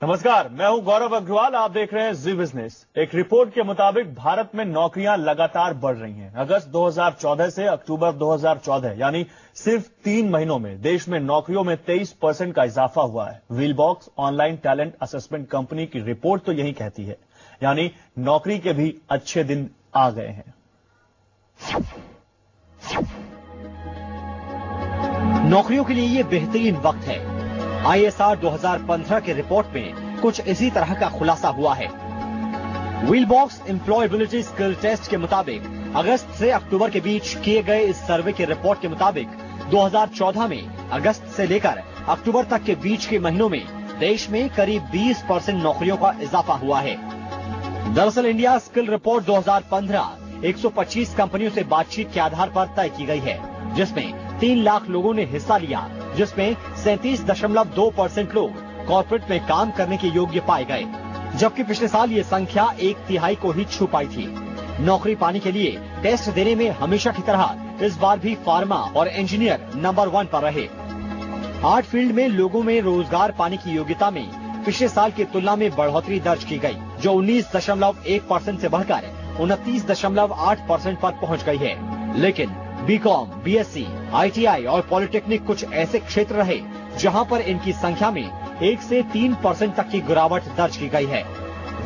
नमस्कार, मैं हूं गौरव अग्रवाल। आप देख रहे हैं जी बिजनेस। एक रिपोर्ट के मुताबिक भारत में नौकरियां लगातार बढ़ रही हैं। अगस्त 2014 से अक्टूबर 2014 यानी सिर्फ 3 महीनों में देश में नौकरियों में 23% का इजाफा हुआ है। व्हीलबॉक्स ऑनलाइन टैलेंट असेसमेंट कंपनी की रिपोर्ट तो यही कहती है, यानी नौकरी के भी अच्छे दिन आ गए हैं। नौकरियों के लिए ये बेहतरीन वक्त है। ISR 2015 के रिपोर्ट में कुछ इसी तरह का खुलासा हुआ है। व्हीलबॉक्स एम्प्लॉयबिलिटी स्किल टेस्ट के मुताबिक अगस्त से अक्टूबर के बीच किए गए इस सर्वे के रिपोर्ट के मुताबिक 2014 में अगस्त से लेकर अक्टूबर तक के बीच के महीनों में देश में करीब 20% नौकरियों का इजाफा हुआ है। दरअसल इंडिया स्किल रिपोर्ट 2015 125 कंपनियों से बातचीत के आधार पर तय की गई है, जिसमें 3 लाख लोगों ने हिस्सा लिया, जिसमें 37.2% लोग कॉर्पोरेट में काम करने के योग्य पाए गए, जबकि पिछले साल ये संख्या 1/3 को ही छू पाई थी। नौकरी पाने के लिए टेस्ट देने में हमेशा की तरह इस बार भी फार्मा और इंजीनियर नंबर 1 पर रहे। आर्ट फील्ड में लोगों में रोजगार पाने की योग्यता में पिछले साल की तुलना में बढ़ोतरी दर्ज की गई, जो 19.1% से बढ़कर 29.8% पर पहुंच गई है। लेकिन बीकॉम, BSc, ITI और पॉलिटेक्निक कुछ ऐसे क्षेत्र रहे जहां पर इनकी संख्या में 1 से 3% तक की गिरावट दर्ज की गई है।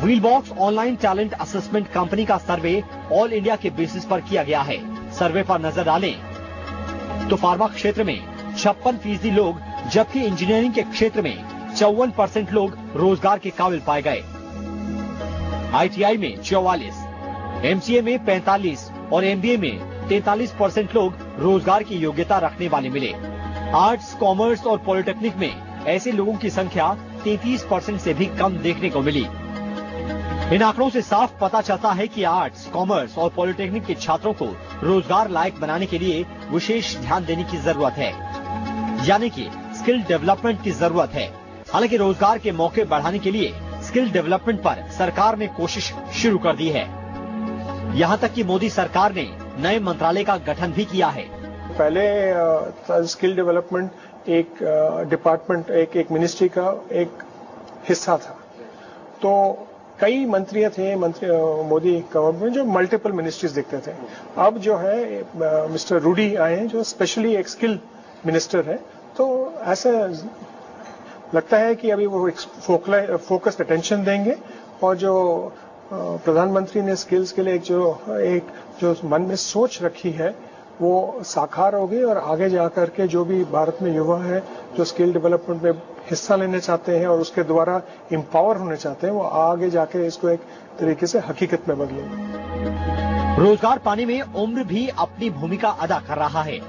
व्हीलबॉक्स ऑनलाइन टैलेंट असेसमेंट कंपनी का सर्वे ऑल इंडिया के बेसिस पर किया गया है। सर्वे पर नजर डालें तो फार्मा क्षेत्र में 56% लोग, जबकि इंजीनियरिंग के क्षेत्र में 54% लोग रोजगार के काबिल पाए गए। ITI में 44, MCA में 45 और MBA में 43% लोग रोजगार की योग्यता रखने वाले मिले। आर्ट्स, कॉमर्स और पॉलिटेक्निक में ऐसे लोगों की संख्या 33% से भी कम देखने को मिली। इन आंकड़ों से साफ पता चलता है कि आर्ट्स, कॉमर्स और पॉलिटेक्निक के छात्रों को रोजगार लायक बनाने के लिए विशेष ध्यान देने की जरूरत है, यानी कि स्किल डेवलपमेंट की जरूरत है। हालांकि रोजगार के मौके बढ़ाने के लिए स्किल डेवलपमेंट पर सरकार ने कोशिश शुरू कर दी है। यहाँ तक कि मोदी सरकार ने नए मंत्रालय का गठन भी किया है। पहले स्किल डेवलपमेंट एक डिपार्टमेंट, एक मिनिस्ट्री का एक हिस्सा था, तो कई मंत्री थे मोदी गवर्नमेंट में जो मल्टीपल मिनिस्ट्रीज देखते थे। अब जो है मिस्टर रूडी आए हैं जो स्पेशली एक स्किल मिनिस्टर है, तो ऐसा लगता है कि अभी वो फोकस्ड अटेंशन देंगे और जो प्रधानमंत्री ने स्किल्स के लिए एक जो मन में सोच रखी है वो साकार होगी और आगे जाकर के जो भी भारत में युवा है जो स्किल डेवलपमेंट में हिस्सा लेने चाहते हैं और उसके द्वारा एम्पावर होने चाहते हैं, वो आगे जाके इसको एक तरीके से हकीकत में बदलेंगे। रोजगार पाने में उम्र भी अपनी भूमिका अदा कर रहा है।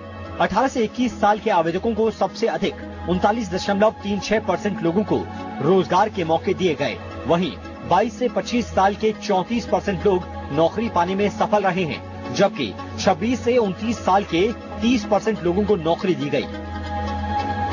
18 से 21 साल के आवेदकों को सबसे अधिक 39.36% लोगों को रोजगार के मौके दिए गए। वहीं 22 से 25 साल के 34% लोग नौकरी पाने में सफल रहे हैं, जबकि 26 से 29 साल के 30% लोगों को नौकरी दी गई।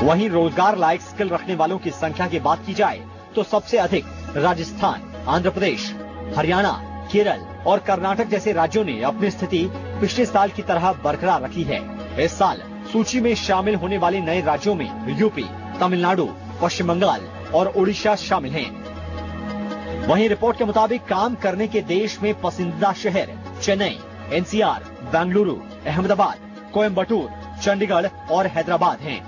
वहीं रोजगार लायक स्किल रखने वालों की संख्या की बात की जाए तो सबसे अधिक राजस्थान, आंध्र प्रदेश, हरियाणा, केरल और कर्नाटक जैसे राज्यों ने अपनी स्थिति पिछले साल की तरह बरकरार रखी है। इस साल सूची में शामिल होने वाले नए राज्यों में यूपी, तमिलनाडु, पश्चिम बंगाल और उड़ीसा शामिल हैं। वहीं रिपोर्ट के मुताबिक काम करने के देश में पसंदीदा शहर चेन्नई, NCR, बेंगलुरु, अहमदाबाद, कोयम्बटूर, चंडीगढ़ और हैदराबाद हैं।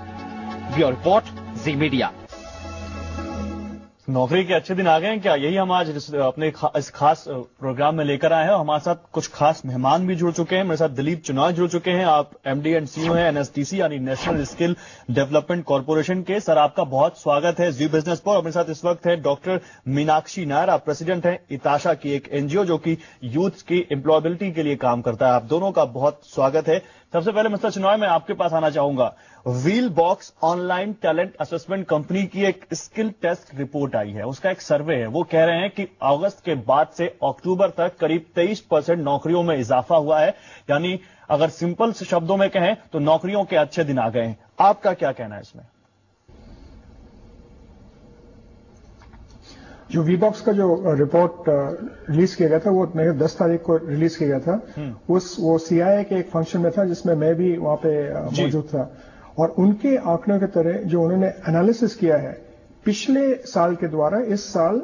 ब्यूरो रिपोर्ट, जी मीडिया। नौकरी के अच्छे दिन आ गए हैं क्या? यही हम आज अपने इस खास प्रोग्राम में लेकर आए हैं। हमारे साथ कुछ खास मेहमान भी जुड़ चुके हैं। मेरे साथ दिलीप चुनाव जुड़ चुके हैं। आप MD एंड CEO हैं NSDC यानी नेशनल स्किल डेवलपमेंट कॉर्पोरेशन के। सर, आपका बहुत स्वागत है जी बिजनेस पर। और मेरे साथ इस वक्त है डॉक्टर मीनाक्षी नायर, आप प्रेसिडेंट हैं इताशा की एक NGO जो कि यूथ की एम्प्लॉयबिलिटी के लिए काम करता है। आप दोनों का बहुत स्वागत है। सबसे पहले मिस्टर चुनाव, मैं आपके पास आना चाहूंगा। व्हीलबॉक्स ऑनलाइन टैलेंट असेसमेंट कंपनी की एक स्किल टेस्ट रिपोर्ट आई है, उसका एक सर्वे है। वो कह रहे हैं कि अगस्त के बाद से अक्टूबर तक करीब 23% नौकरियों में इजाफा हुआ है, यानी अगर सिंपल शब्दों में कहें तो नौकरियों के अच्छे दिन आ गए हैं। आपका क्या कहना है इसमें? जो वीबॉक्स का जो रिपोर्ट रिलीज किया गया था वो मेरे 10 तारीख को रिलीज किया गया था। वो CIA के एक फंक्शन में था जिसमें मैं भी वहां पे मौजूद था, और उनके आंकड़ों के तरह जो उन्होंने एनालिसिस किया है पिछले साल के द्वारा इस साल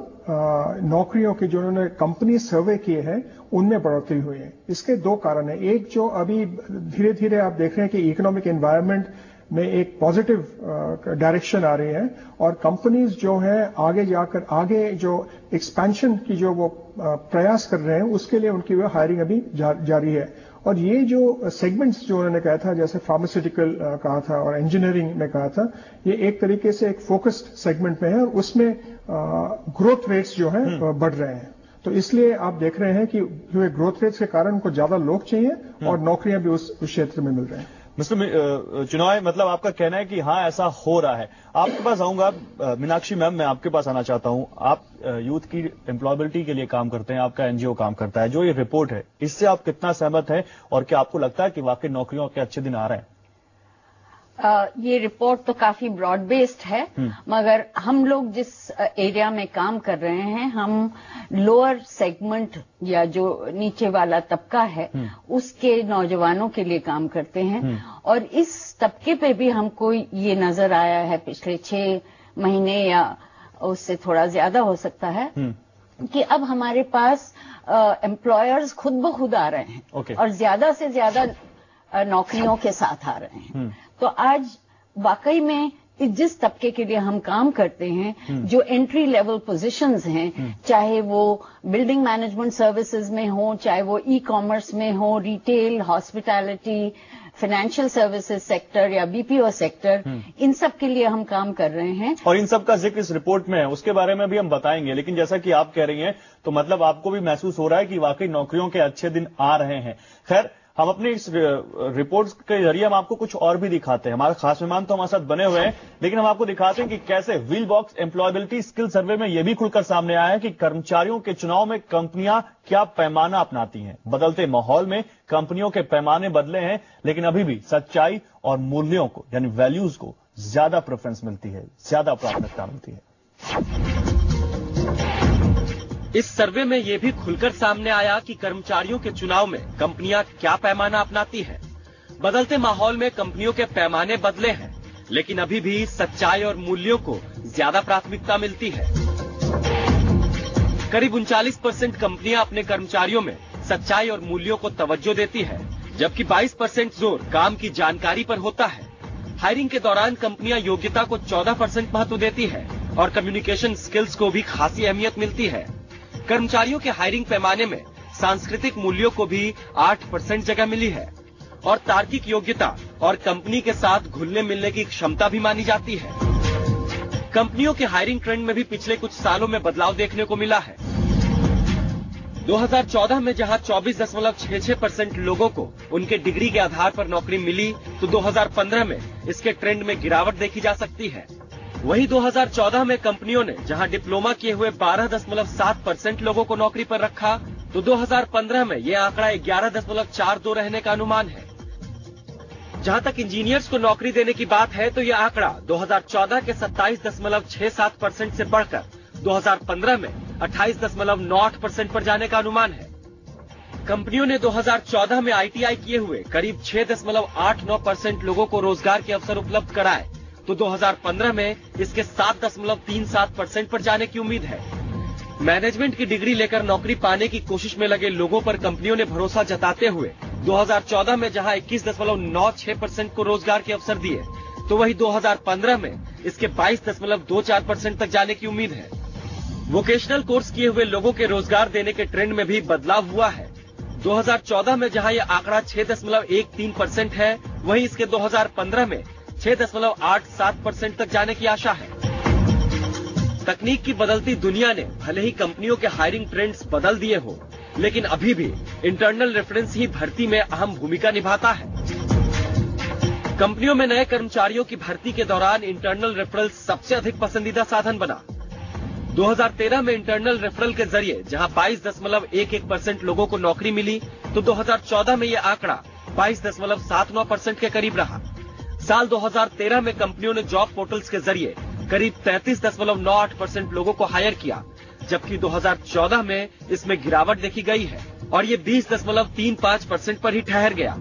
नौकरियों की जो उन्होंने कंपनी सर्वे किए हैं उनमें बढ़ोतरी हुई है। इसके दो कारण है। एक, जो अभी धीरे धीरे आप देख रहे हैं कि इकोनॉमिक एनवायरनमेंट में एक पॉजिटिव डायरेक्शन आ रही है और कंपनीज जो है आगे जाकर आगे जो एक्सपेंशन की जो वो प्रयास कर रहे हैं उसके लिए उनकी वो हायरिंग अभी जारी है। और ये जो सेगमेंट्स जो उन्होंने कहा था, जैसे फार्मास्यूटिकल कहा था और इंजीनियरिंग में कहा था, ये एक तरीके से एक फोकस्ड सेगमेंट में है और उसमें ग्रोथ रेट्स जो है बढ़ रहे हैं। तो इसलिए आप देख रहे हैं कि जो ग्रोथ रेट्स के कारण उनको ज्यादा लोग चाहिए और नौकरियां भी उस क्षेत्र में मिल रहे हैं। मिस्टर चिनॉय, मतलब आपका कहना है कि हाँ ऐसा हो रहा है। आपके पास आऊंगा। मीनाक्षी मैम, मैं आपके पास आना चाहता हूं। आप यूथ की एम्प्लॉयबिलिटी के लिए काम करते हैं, आपका एनजीओ काम करता है। जो ये रिपोर्ट है, इससे आप कितना सहमत हैं और क्या आपको लगता है कि वाकई नौकरियों के अच्छे दिन आ रहे हैं? ये रिपोर्ट तो काफी ब्रॉड बेस्ड है, मगर हम लोग जिस एरिया में काम कर रहे हैं, हम लोअर सेगमेंट या जो नीचे वाला तबका है उसके नौजवानों के लिए काम करते हैं। और इस तबके पे भी हमको ये नजर आया है पिछले 6 महीने या उससे थोड़ा ज्यादा हो सकता है कि अब हमारे पास एम्प्लॉयर्स खुद ब खुद आ रहे हैं और ज्यादा से ज्यादा नौकरियों के साथ आ रहे हैं। तो आज वाकई में जिस तबके के लिए हम काम करते हैं, जो एंट्री लेवल पोजीशंस हैं, चाहे वो बिल्डिंग मैनेजमेंट सर्विसेज में हो, चाहे वो ई कॉमर्स में हो, retail, hospitality, financial services sector या बीपीओ सेक्टर, इन सब के लिए हम काम कर रहे हैं। और इन सब का जिक्र इस रिपोर्ट में है, उसके बारे में भी हम बताएंगे। लेकिन जैसा कि आप कह रही हैं, तो मतलब आपको भी महसूस हो रहा है कि वाकई नौकरियों के अच्छे दिन आ रहे हैं। खैर, हम अपनी इस रिपोर्ट के जरिए हम आपको कुछ और भी दिखाते हैं। हमारे खास मेहमान तो हमारे साथ बने हुए हैं, लेकिन हम आपको दिखाते हैं कि कैसे wheel box employability skill survey में यह भी खुलकर सामने आया है कि कर्मचारियों के चुनाव में कंपनियां क्या पैमाना अपनाती हैं। बदलते माहौल में कंपनियों के पैमाने बदले हैं, लेकिन अभी भी सच्चाई और मूल्यों को यानी वैल्यूज को ज्यादा प्रेफरेंस मिलती है, ज्यादा प्राथमिकता मिलती है। इस सर्वे में यह भी खुलकर सामने आया कि कर्मचारियों के चुनाव में कंपनियां क्या पैमाना अपनाती हैं। बदलते माहौल में कंपनियों के पैमाने बदले हैं, लेकिन अभी भी सच्चाई और मूल्यों को ज्यादा प्राथमिकता मिलती है। करीब 39% कंपनियां अपने कर्मचारियों में सच्चाई और मूल्यों को तवज्जो देती है, जबकि 22% जोर काम की जानकारी पर होता है। हायरिंग के दौरान कंपनियां योग्यता को 14% महत्व देती है और कम्युनिकेशन स्किल्स को भी खासी अहमियत मिलती है। कर्मचारियों के हायरिंग पैमाने में सांस्कृतिक मूल्यों को भी 8% जगह मिली है और तार्किक योग्यता और कंपनी के साथ घुलने मिलने की क्षमता भी मानी जाती है। कंपनियों के हायरिंग ट्रेंड में भी पिछले कुछ सालों में बदलाव देखने को मिला है। 2014 में जहां 24.66% लोगों को उनके डिग्री के आधार पर नौकरी मिली, तो 2015 में इसके ट्रेंड में गिरावट देखी जा सकती है। वहीं 2014 में कंपनियों ने जहां डिप्लोमा किए हुए 12.7% लोगों को नौकरी पर रखा, तो 2015 में यह आंकड़ा 11.42 रहने का अनुमान है। जहां तक इंजीनियर्स को नौकरी देने की बात है, तो यह आंकड़ा 2014 के 27.67% से बढ़कर 2015 में 28.98% पर जाने का अनुमान है। कंपनियों ने 2014 में आईटीआई किए हुए करीब 6.89% लोगों को रोजगार के अवसर उपलब्ध कराए, तो 2015 में इसके 7.37% पर जाने की उम्मीद है। मैनेजमेंट की डिग्री लेकर नौकरी पाने की कोशिश में लगे लोगों पर कंपनियों ने भरोसा जताते हुए 2014 में जहां 21.96% को रोजगार के अवसर दिए, तो वहीं 2015 में इसके 22.24% तक जाने की उम्मीद है। वोकेशनल कोर्स किए हुए लोगों के रोजगार देने के ट्रेंड में भी बदलाव हुआ है। 2014 में जहां यह आंकड़ा 6.13% है, वहीं इसके 2015 में 6.87% तक जाने की आशा है। तकनीक की बदलती दुनिया ने भले ही कंपनियों के हायरिंग ट्रेंड्स बदल दिए हो, लेकिन अभी भी इंटरनल रेफरेंस ही भर्ती में अहम भूमिका निभाता है। कंपनियों में नए कर्मचारियों की भर्ती के दौरान इंटरनल रेफरल सबसे अधिक पसंदीदा साधन बना। 2013 में इंटरनल रेफरल के जरिए जहां 22.11% लोगों को नौकरी मिली, तो 2014 में यह आंकड़ा 22.79% के करीब रहा। साल 2013 में कंपनियों ने जॉब पोर्टल्स के जरिए करीब 33.98% लोगों को हायर किया, जबकि 2014 में इसमें गिरावट देखी गई है और ये 20.35% पर ही ठहर गया।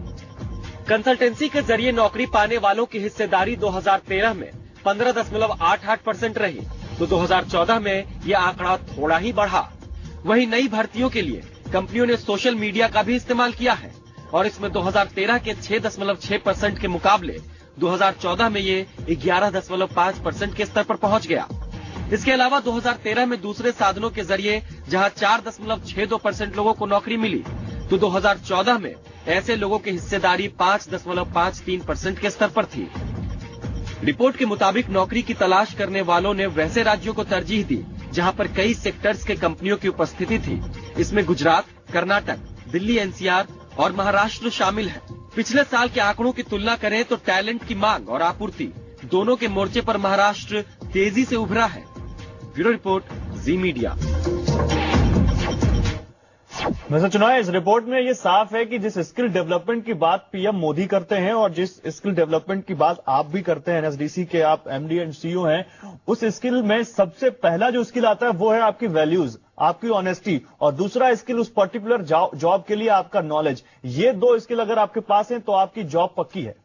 कंसल्टेंसी के जरिए नौकरी पाने वालों की हिस्सेदारी 2013 में 15.88% रही, तो 2014 में ये आंकड़ा थोड़ा ही बढ़ा। वहीं नई भर्तियों के लिए कंपनियों ने सोशल मीडिया का भी इस्तेमाल किया है और इसमें 2013 के 6.6% के मुकाबले 2014 में ये 11.5% के स्तर पर पहुंच गया। इसके अलावा 2013 में दूसरे साधनों के जरिए जहां 4.62% लोगों को नौकरी मिली, तो 2014 में ऐसे लोगों की हिस्सेदारी 5.53% के स्तर पर थी। रिपोर्ट के मुताबिक नौकरी की तलाश करने वालों ने वैसे राज्यों को तरजीह दी जहां पर कई सेक्टर्स के कंपनियों की उपस्थिति थी। इसमें गुजरात, कर्नाटक, दिल्ली एनसीआर और महाराष्ट्र शामिल है। पिछले साल के आंकड़ों की तुलना करें तो टैलेंट की मांग और आपूर्ति दोनों के मोर्चे पर महाराष्ट्र तेजी से उभरा है। ब्यूरो रिपोर्ट, जी मीडिया। मिस्टर चुनाव, इस रिपोर्ट में ये साफ है कि जिस स्किल डेवलपमेंट की बात पीएम मोदी करते हैं और जिस स्किल डेवलपमेंट की बात आप भी करते हैं, एनएसडीसी के आप एमडी एंड सीईओ हैं, उस स्किल में सबसे पहला जो स्किल आता है वो है आपकी वैल्यूज, आपकी ऑनेस्टी, और दूसरा स्किल उस पर्टिकुलर जॉब के लिए आपका नॉलेज। ये दो स्किल अगर आपके पास हैं तो आपकी जॉब पक्की है।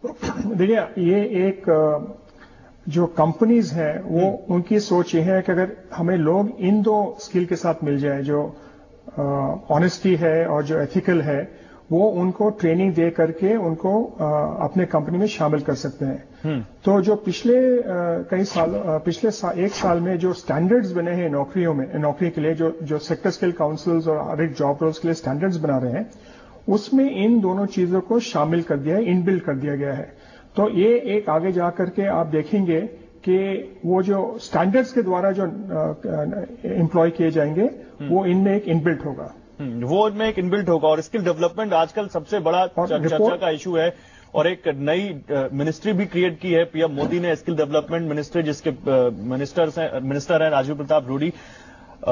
देखिए, ये एक जो कंपनीज है वो उनकी सोच ये है कि अगर हमें लोग इन दो स्किल के साथ मिल जाए, जो ऑनेस्टी है और जो एथिकल है, वो उनको ट्रेनिंग दे करके उनको अपने कंपनी में शामिल कर सकते हैं। तो जो पिछले एक साल में जो स्टैंडर्ड्स बने हैं नौकरी के लिए, जो सेक्टर स्किल काउंसिल्स और हर एक जॉब रोल्स के लिए स्टैंडर्ड्स बना रहे हैं, उसमें इन दोनों चीजों को शामिल कर दिया है, इनबिल्ट कर दिया गया है। तो ये एक आगे जाकर के आप देखेंगे कि वो जो स्टैंडर्ड्स के द्वारा जो एम्प्लॉय किए जाएंगे वो इनमें एक इनबिल्ट होगा, वो इनमें एक इनबिल्ट होगा। और स्किल डेवलपमेंट आजकल सबसे बड़ा चर्चा का इशू है और एक नई मिनिस्ट्री भी क्रिएट की है पीएम मोदी ने, स्किल डेवलपमेंट मिनिस्ट्री, जिसके मिनिस्टर हैं राजीव प्रताप रूडी।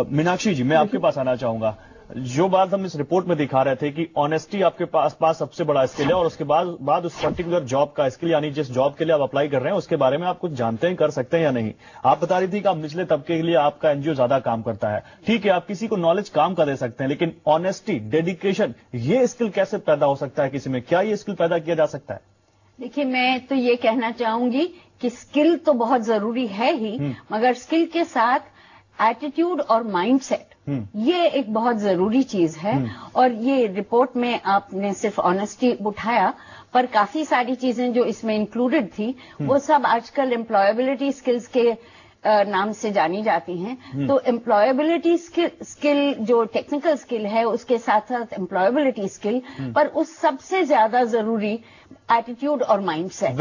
मीनाक्षी जी, मैं आपके पास आना चाहूंगा। जो बात हम इस रिपोर्ट में दिखा रहे थे कि ऑनेस्टी आपके पास सबसे बड़ा स्किल है और उसके बाद उस पर्टिकुलर जॉब का स्किल, यानी जिस जॉब के लिए आप अप्लाई कर रहे हैं उसके बारे में आप कुछ जानते हैं, कर सकते हैं या नहीं। आप बता रही थी कि आप निचले तबके के लिए आपका एनजीओ ज्यादा काम करता है। ठीक है, आप किसी को नॉलेज काम का दे सकते हैं, लेकिन ऑनेस्टी, डेडिकेशन, ये स्किल कैसे पैदा हो सकता है किसी में? क्या ये स्किल पैदा किया जा सकता है? देखिए, मैं तो ये कहना चाहूंगी कि स्किल तो बहुत जरूरी है ही, मगर स्किल के साथ एटीट्यूड और माइंडसेट, ये एक बहुत जरूरी चीज है। और ये रिपोर्ट में आपने सिर्फ ऑनेस्टी उठाया, पर काफी सारी चीजें जो इसमें इंक्लूडेड थी वो सब आजकल एम्प्लॉयबिलिटी स्किल्स के नाम से जानी जाती हैं। तो एम्प्लॉयबिलिटी स्किल जो टेक्निकल स्किल है, उसके साथ साथ एम्प्लॉयबिलिटी स्किल, पर उस सबसे ज्यादा जरूरी एटीट्यूड और माइंडसेट,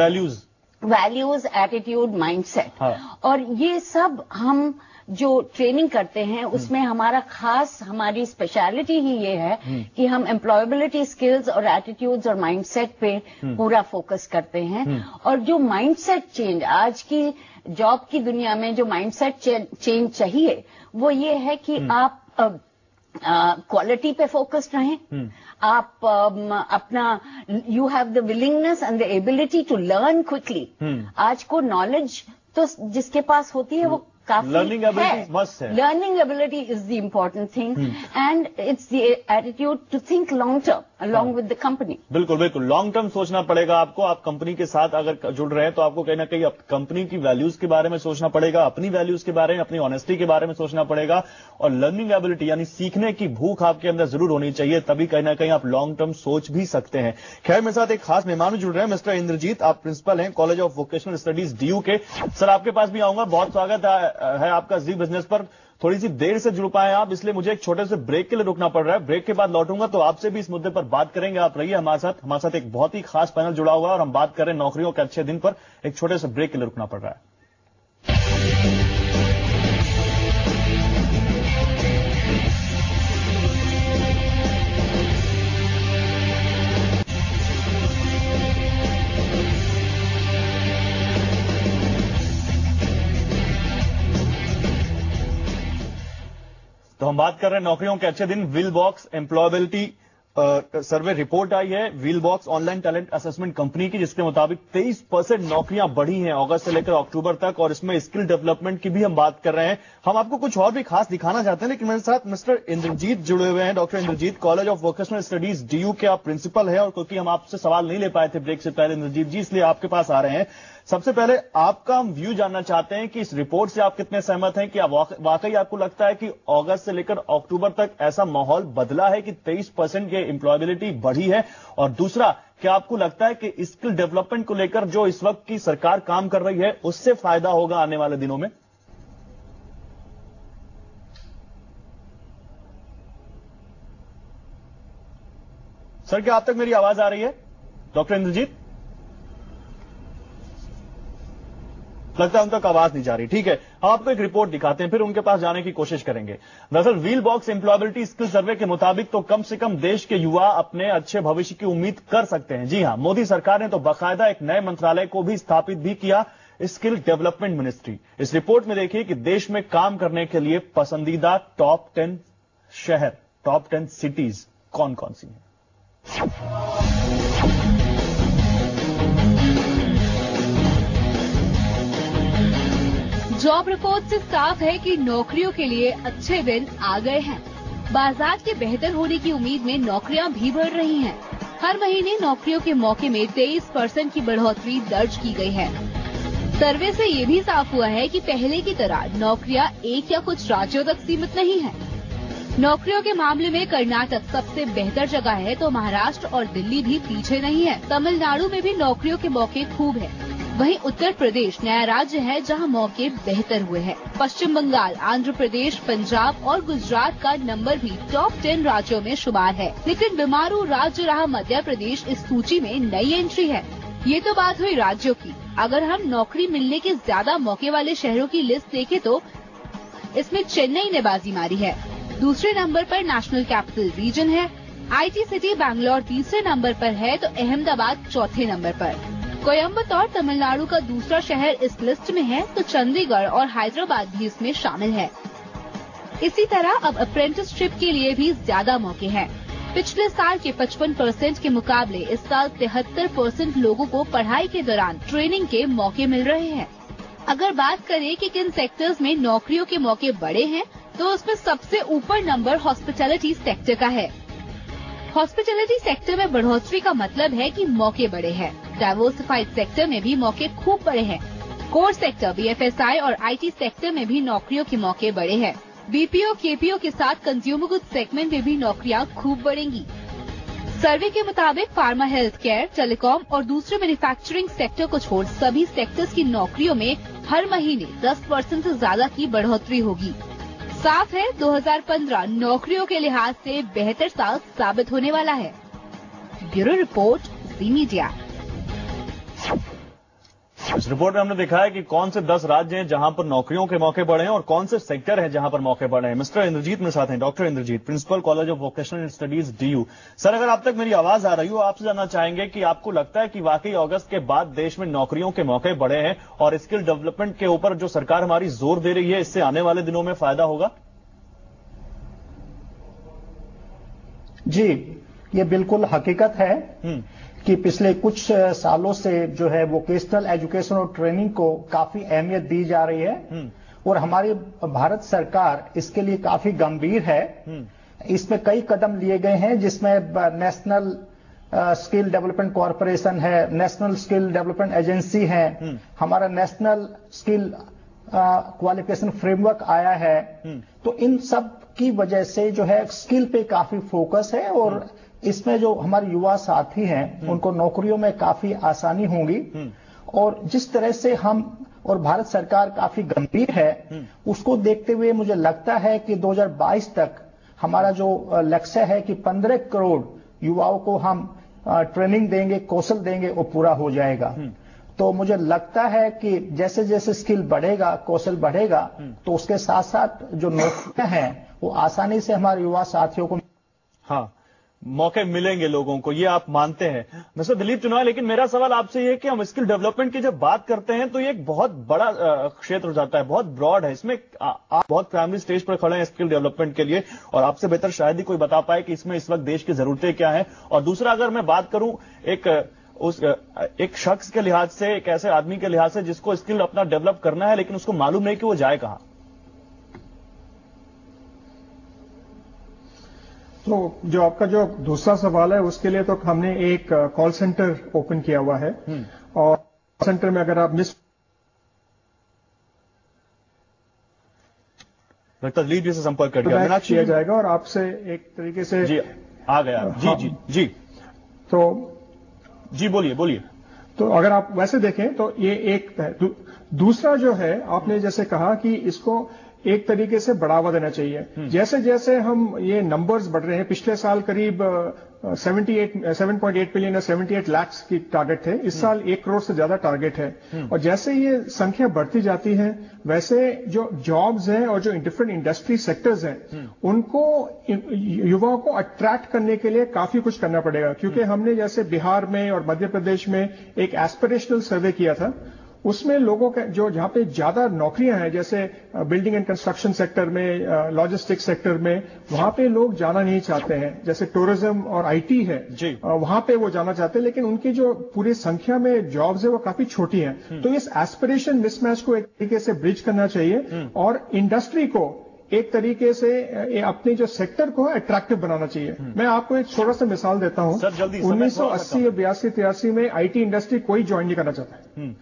वैल्यूज, एटीट्यूड, माइंडसेट। और ये सब हम जो ट्रेनिंग करते हैं उसमें हमारी स्पेशलिटी ही ये है कि हम एम्प्लॉयबिलिटी स्किल्स और एटीट्यूड्स और माइंडसेट पे पूरा फोकस करते हैं। और जो माइंडसेट चेंज आज की जॉब की दुनिया में जो माइंडसेट चेंज चाहिए वो ये है कि आप क्वालिटी पे फोकस्ड रहें, आप अपना you have the willingness and the ability to learn quickly. आज को नॉलेज तो जिसके पास होती है वो काफी लर्निंग एबिलिटी मस्ट है। Learning ability is the important thing and it's the attitude to think long term along with the company. बिल्कुल बिल्कुल, लॉन्ग टर्म सोचना पड़ेगा आपको। आप कंपनी के साथ अगर जुड़ रहे हैं तो आपको कहीं ना कहीं कंपनी की वैल्यूज के बारे में सोचना पड़ेगा, अपनी वैल्यूज के बारे में, अपनी ऑनेस्टी के बारे में सोचना पड़ेगा, और लर्निंग एबिलिटी यानी सीखने की भूख आपके अंदर जरूर होनी चाहिए, तभी कहीं ना कहीं आप लॉन्ग टर्म सोच भी सकते हैं। खैर, मेरे साथ एक खास मेहमान जुड़ रहे हैं, मिस्टर इंद्रजीत। आप प्रिंसिपल हैं college of vocational studies DU के। सर, आपके पास भी आऊंगा। बहुत स्वागत है आपका जी बिजनेस पर। थोड़ी सी देर से जुड़ पाए आप, इसलिए मुझे एक छोटे से ब्रेक के लिए रुकना पड़ रहा है। ब्रेक के बाद लौटूंगा तो आपसे भी इस मुद्दे पर बात करेंगे। आप रहिए हमारे साथ एक बहुत ही खास पैनल जुड़ा हुआ है और हम बात कर रहे हैं नौकरियों के अच्छे दिन पर। एक छोटे से ब्रेक के लिए रुकना पड़ रहा है। तो हम बात कर रहे हैं नौकरियों के अच्छे दिन, Wheebox employability survey report आई है Wheebox online talent assessment company की, जिसके मुताबिक 23% नौकरियां बढ़ी हैं अगस्त से लेकर अक्टूबर तक, और इसमें स्किल डेवलपमेंट की भी हम बात कर रहे हैं। हम आपको कुछ और भी खास दिखाना चाहते हैं, लेकिन मेरे साथ मिस्टर इंद्रजीत जुड़े हुए हैं। Doctor Indrajit, college of vocational studies DU के आप प्रिंसिपल है, और क्योंकि हम आपसे सवाल नहीं ले पाए थे ब्रेक से पहले इंद्रजीत जी, इसलिए आपके पास आ रहे हैं। सबसे पहले आपका हम व्यू जानना चाहते हैं कि इस रिपोर्ट से आप कितने सहमत हैं, कि वाकई आपको लगता है कि अगस्त से लेकर अक्टूबर तक ऐसा माहौल बदला है कि 23% की एम्प्लॉयबिलिटी बढ़ी है, और दूसरा, क्या आपको लगता है कि स्किल डेवलपमेंट को लेकर जो इस वक्त की सरकार काम कर रही है उससे फायदा होगा आने वाले दिनों में? सर, क्या आप तक मेरी आवाज आ रही है? डॉक्टर इंद्रजीत, लगता है उन तक आवाज नहीं जा रही। ठीक है, हम आपको एक रिपोर्ट दिखाते हैं, फिर उनके पास जाने की कोशिश करेंगे। दरअसल wheel box employability skill survey के मुताबिक तो कम से कम देश के युवा अपने अच्छे भविष्य की उम्मीद कर सकते हैं। जी हां, मोदी सरकार ने तो बाकायदा एक नए मंत्रालय को भी स्थापित भी किया, स्किल डेवलपमेंट मिनिस्ट्री। इस रिपोर्ट में देखिए कि देश में काम करने के लिए पसंदीदा टॉप 10 शहर, टॉप 10 सिटीज कौन कौन सी हैं। जॉब रिपोर्ट से साफ है कि नौकरियों के लिए अच्छे दिन आ गए हैं। बाजार के बेहतर होने की उम्मीद में नौकरियां भी बढ़ रही हैं। हर महीने नौकरियों के मौके में 23% की बढ़ोतरी दर्ज की गई है। सर्वे से ये भी साफ हुआ है कि पहले की तरह नौकरियां एक या कुछ राज्यों तक सीमित नहीं है। नौकरियों के मामले में कर्नाटक सबसे बेहतर जगह है, तो महाराष्ट्र और दिल्ली भी पीछे नहीं है। तमिलनाडु में भी नौकरियों के मौके खूब है। वहीं उत्तर प्रदेश नया राज्य है जहां मौके बेहतर हुए हैं। पश्चिम बंगाल, आंध्र प्रदेश, पंजाब और गुजरात का नंबर भी टॉप 10 राज्यों में शुमार है। लेकिन बीमारू राज्य रहा मध्य प्रदेश इस सूची में नई एंट्री है। ये तो बात हुई राज्यों की। अगर हम नौकरी मिलने के ज्यादा मौके वाले शहरों की लिस्ट देखें तो इसमें चेन्नई ने बाजी मारी है। दूसरे नंबर पर नेशनल कैपिटल रीजन है। IT सिटी बैंगलोर तीसरे नंबर पर है, तो अहमदाबाद चौथे नंबर पर। कोयम्बतौर तमिलनाडु का दूसरा शहर इस लिस्ट में है, तो चंडीगढ़ और हैदराबाद भी इसमें शामिल है। इसी तरह अब अप्रेंटिसशिप के लिए भी ज्यादा मौके हैं। पिछले साल के 55% के मुकाबले इस साल 73% लोगों को पढ़ाई के दौरान ट्रेनिंग के मौके मिल रहे हैं। अगर बात करें कि किन सेक्टर्स में नौकरियों के मौके बढ़े हैं, तो उसमें सबसे ऊपर नंबर हॉस्पिटैलिटी सेक्टर का है। हॉस्पिटैलिटी सेक्टर में बढ़ोतरी का मतलब है कि मौके बढ़े हैं। डाइवर्सिफाइड सेक्टर में भी मौके खूब बढ़े हैं। कोर सेक्टर, BFSI और IT सेक्टर में भी नौकरियों के मौके बढ़े हैं। BPO, KPO के साथ कंज्यूमर गुड्स सेगमेंट में भी नौकरियां खूब बढ़ेंगी। सर्वे के मुताबिक फार्मा, हेल्थ केयर, टेलीकॉम और दूसरे मैन्युफैक्चरिंग सेक्टर को छोड़ सभी सेक्टर्स की नौकरियों में हर महीने 10% से ज्यादा की बढ़ोतरी होगी। साफ है 2015 नौकरियों के लिहाज से बेहतर साल साबित होने वाला है। ब्यूरो रिपोर्ट, ज़ी मीडिया। इस रिपोर्ट में हमने देखा है कि कौन से 10 राज्य हैं जहां पर नौकरियों के मौके बढ़े हैं और कौन से सेक्टर हैं जहां पर मौके बढ़े हैं। मिस्टर इंद्रजीत मेरे साथ हैं, doctor Indrajit, principal college of vocational studies DU। Sir, अगर आप तक मेरी आवाज आ रही हो, आपसे जानना चाहेंगे कि आपको लगता है कि वाकई अगस्त के बाद देश में नौकरियों के मौके बढ़े हैं और स्किल डेवलपमेंट के ऊपर जो सरकार हमारी जोर दे रही है, इससे आने वाले दिनों में फायदा होगा? जी, ये बिल्कुल हकीकत है कि पिछले कुछ सालों से जो है वोकेशनल एजुकेशन और ट्रेनिंग को काफी अहमियत दी जा रही है और हमारी भारत सरकार इसके लिए काफी गंभीर है। इसमें कई कदम लिए गए हैं, जिसमें नेशनल स्किल डेवलपमेंट कॉरपोरेशन है, नेशनल स्किल डेवलपमेंट एजेंसी है, हमारा नेशनल स्किल क्वालिफिकेशन फ्रेमवर्क आया है। तो इन सब की वजह से जो है स्किल पे काफी फोकस है और इसमें जो हमारे युवा साथी हैं उनको नौकरियों में काफी आसानी होगी। और जिस तरह से हम और भारत सरकार काफी गंभीर है, उसको देखते हुए मुझे लगता है कि 2022 तक हमारा जो लक्ष्य है कि 15 करोड़ युवाओं को हम ट्रेनिंग देंगे, कौशल देंगे, वो पूरा हो जाएगा। तो मुझे लगता है कि जैसे जैसे स्किल बढ़ेगा, कौशल बढ़ेगा, तो उसके साथ साथ जो नौकरियां हैं वो आसानी से हमारे युवा साथियों को। हाँ, मौके मिलेंगे लोगों को, ये आप मानते हैं मिस्टर दिलीप चुनाव। लेकिन मेरा सवाल आपसे ये है कि हम स्किल डेवलपमेंट की जब बात करते हैं तो ये एक बहुत बड़ा क्षेत्र हो जाता है, बहुत ब्रॉड है। इसमें आप बहुत प्राइमरी स्टेज पर खड़े हैं स्किल डेवलपमेंट के लिए, और आपसे बेहतर शायद ही कोई बता पाए कि इसमें इस वक्त देश की जरूरतें क्या है। और दूसरा, अगर मैं बात करूं एक शख्स के लिहाज से, एक ऐसे आदमी के लिहाज से जिसको स्किल अपना डेवलप करना है लेकिन उसको मालूम नहीं कि वो जाए कहां। तो जो आपका जो दूसरा सवाल है उसके लिए तो हमने एक कॉल सेंटर ओपन किया हुआ है, और कॉल सेंटर में अगर आप दिलीप जी से संपर्क कर किया जाएगा और आपसे एक तरीके से जी आ गया। जी जी जी तो जी बोलिए। तो अगर आप वैसे देखें तो ये एक है। दूसरा जो है, आपने जैसे कहा कि इसको एक तरीके से बढ़ावा देना चाहिए। जैसे जैसे हम ये नंबर्स बढ़ रहे हैं, पिछले साल करीब 7.8 मिलियन या 78 लाख की टारगेट थे, इस साल 1 करोड़ से ज्यादा टारगेट है। और जैसे ये संख्या बढ़ती जाती है वैसे जो जॉब्स हैं और जो डिफरेंट इंडस्ट्री सेक्टर्स हैं उनको युवाओं को अट्रैक्ट करने के लिए काफी कुछ करना पड़ेगा। क्योंकि हमने जैसे बिहार में और मध्य प्रदेश में एक एस्पिरेशनल सर्वे किया था, उसमें लोगों के जो जहां पे ज्यादा नौकरियां हैं, जैसे बिल्डिंग एंड कंस्ट्रक्शन सेक्टर में, लॉजिस्टिक्स सेक्टर में, वहां पे लोग जाना नहीं चाहते हैं। जैसे टूरिज्म और आईटी है, वहां पे वो जाना चाहते हैं, लेकिन उनकी जो पूरी संख्या में जॉब्स है वो काफी छोटी हैं। तो इस एस्पिरेशन मिसमैच को एक तरीके से ब्रिज करना चाहिए और इंडस्ट्री को एक तरीके से अपने जो सेक्टर को अट्रैक्टिव बनाना चाहिए। मैं आपको एक छोटा सा मिसाल देता हूं। 1980 या 82-83 में आईटी इंडस्ट्री कोई ज्वाइन नहीं करना चाहता है,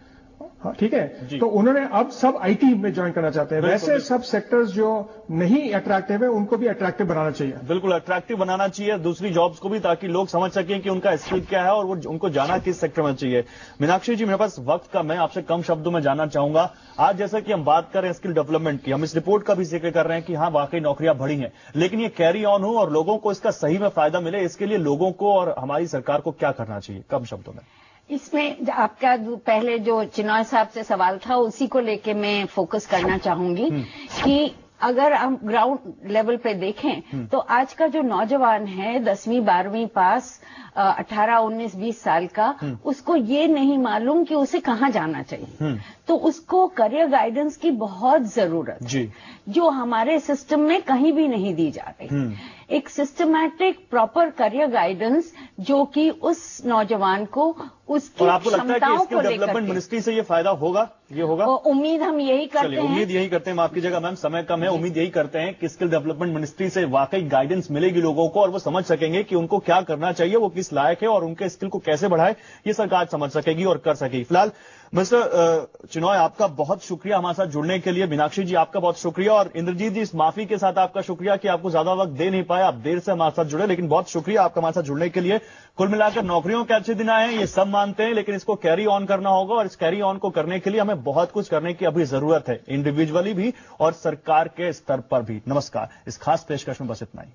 ठीक है। तो उन्होंने अब सब आईटी में ज्वाइन करना चाहते हैं। वैसे सब सेक्टर्स जो नहीं अट्रैक्टिव है उनको भी अट्रैक्टिव बनाना चाहिए। बिल्कुल अट्रैक्टिव बनाना चाहिए दूसरी जॉब्स को भी, ताकि लोग समझ सकें कि उनका स्किल क्या है और वो उनको जाना किस सेक्टर में चाहिए। मीनाक्षी जी, मेरे पास वक्त का, मैं आपसे कम शब्दों में जानना चाहूंगा, आज जैसा कि हम बात कर रहे हैं स्किल डेवलपमेंट की, हम इस रिपोर्ट का भी जिक्र कर रहे हैं कि हाँ वाकई नौकरियां बढ़ी हैं, लेकिन ये कैरी ऑन हो और लोगों को इसका सही में फायदा मिले, इसके लिए लोगों को और हमारी सरकार को क्या करना चाहिए, कम शब्दों में? इसमें आपका पहले जो चिनॉय साहब से सवाल था उसी को लेके मैं फोकस करना चाहूंगी कि अगर हम ग्राउंड लेवल पे देखें तो आज का जो नौजवान है 10वीं 12वीं पास 18, 19, 20 साल का, उसको ये नहीं मालूम कि उसे कहाँ जाना चाहिए। तो उसको करियर गाइडेंस की बहुत जरूरत है, जो हमारे सिस्टम में कहीं भी नहीं दी जा रही। एक सिस्टमैटिक प्रॉपर करियर गाइडेंस जो कि उस नौजवान को उसकी क्षमताओं को लेकर डेवलपमेंट मिनिस्ट्री से ये फायदा होगा, ये होगा उम्मीद हम यही करते हैं। उम्मीद यही करते हैं, माफ कीजिएगा मैम समय कम है, उम्मीद यही करते हैं कि स्किल डेवलपमेंट मिनिस्ट्री से वाकई गाइडेंस मिलेगी लोगों को और वो समझ सकेंगे कि उनको क्या करना चाहिए, वो किस लायक है और उनके स्किल को कैसे बढ़ाए, ये सरकार समझ सकेगी और कर सकेगी। फिलहाल मिस्टर चिनॉय, आपका बहुत शुक्रिया हमारे साथ जुड़ने के लिए। मीनाक्षी जी, आपका बहुत शुक्रिया, और इंद्रजीत जी, इस माफी के साथ आपका शुक्रिया कि आपको ज्यादा वक्त दे नहीं पाए, आप देर से हमारे साथ जुड़े, लेकिन बहुत शुक्रिया आपका हमारे साथ जुड़ने के लिए। कुल मिलाकर नौकरियों के अच्छे दिन आए हैं, ये सब मानते हैं, लेकिन इसको कैरी ऑन करना होगा और इस कैरी ऑन को करने के लिए हमें बहुत कुछ करने की अभी जरूरत है, इंडिविजुअली भी और सरकार के स्तर पर भी। नमस्कार, इस खास पेशकश में बस इतना ही।